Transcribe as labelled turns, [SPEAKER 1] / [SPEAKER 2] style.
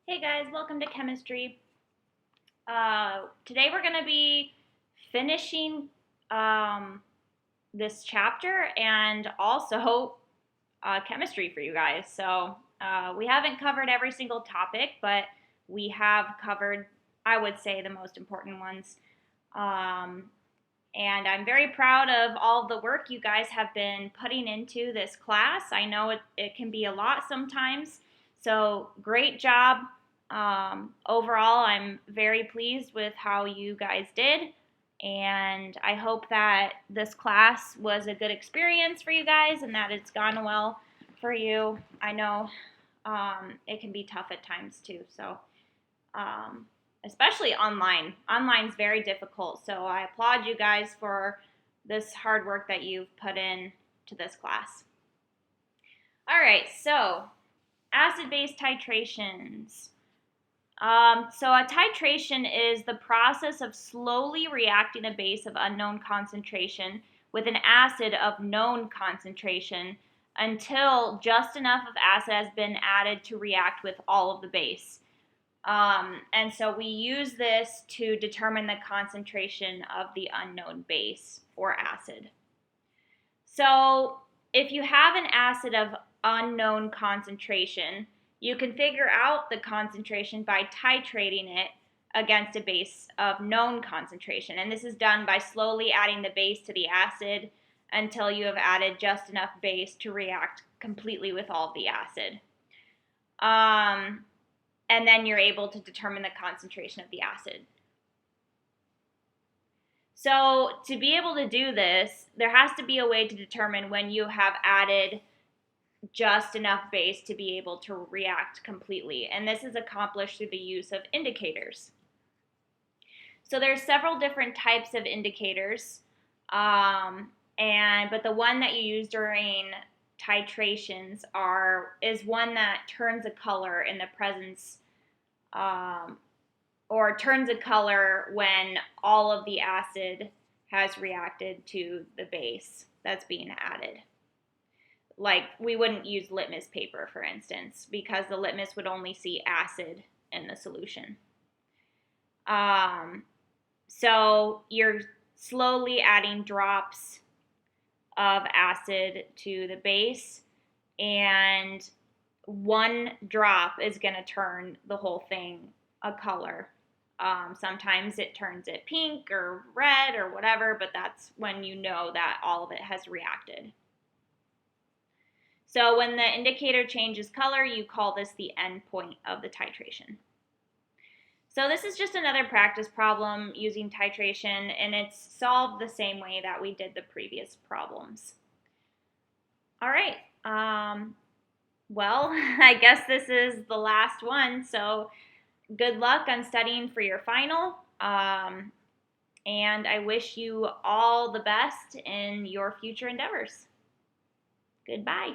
[SPEAKER 1] Hey guys, welcome to chemistry. Today we're going to be finishing this chapter and also chemistry for you guys. So we haven't covered every single topic, but we have covered, I would say, the most important ones. And I'm very proud of all the work you guys have been putting into this class. I know it can be a lot sometimes, so great job. Overall, I'm very pleased with how you guys did, and I hope that this class was a good experience for you guys and that it's gone well for you. I know it can be tough at times too, so especially online. Online's very difficult, so I applaud you guys for this hard work that you've put in to this class. All right, so acid-base titrations. So a titration is the process of slowly reacting a base of unknown concentration with an acid of known concentration until just enough of acid has been added to react with all of the base. And so we use this to determine the concentration of the unknown base or acid. So if you have an acid of unknown concentration, you can figure out the concentration by titrating it against a base of known concentration. And this is done by slowly adding the base to the acid until you have added just enough base to react completely with all of the acid. And then you're able to determine the concentration of the acid. So to be able to do this, there has to be a way to determine when you have added just enough base to be able to react completely. And this is accomplished through the use of indicators. So there's several different types of indicators, but the one that you use during titrations is one that turns a color in the presence or turns a color when all of the acid has reacted to the base that's being added. Like, we wouldn't use litmus paper, for instance, because the litmus would only see acid in the solution. So you're slowly adding drops of acid to the base, and one drop is going to turn the whole thing a color. Sometimes it turns it pink or red or whatever, but that's when you know that all of it has reacted. So when the indicator changes color, you call this the end point of the titration. So this is just another practice problem using titration, and it's solved the same way that we did the previous problems. All right. Well, I guess this is the last one, so good luck on studying for your final, and I wish you all the best in your future endeavors. Goodbye.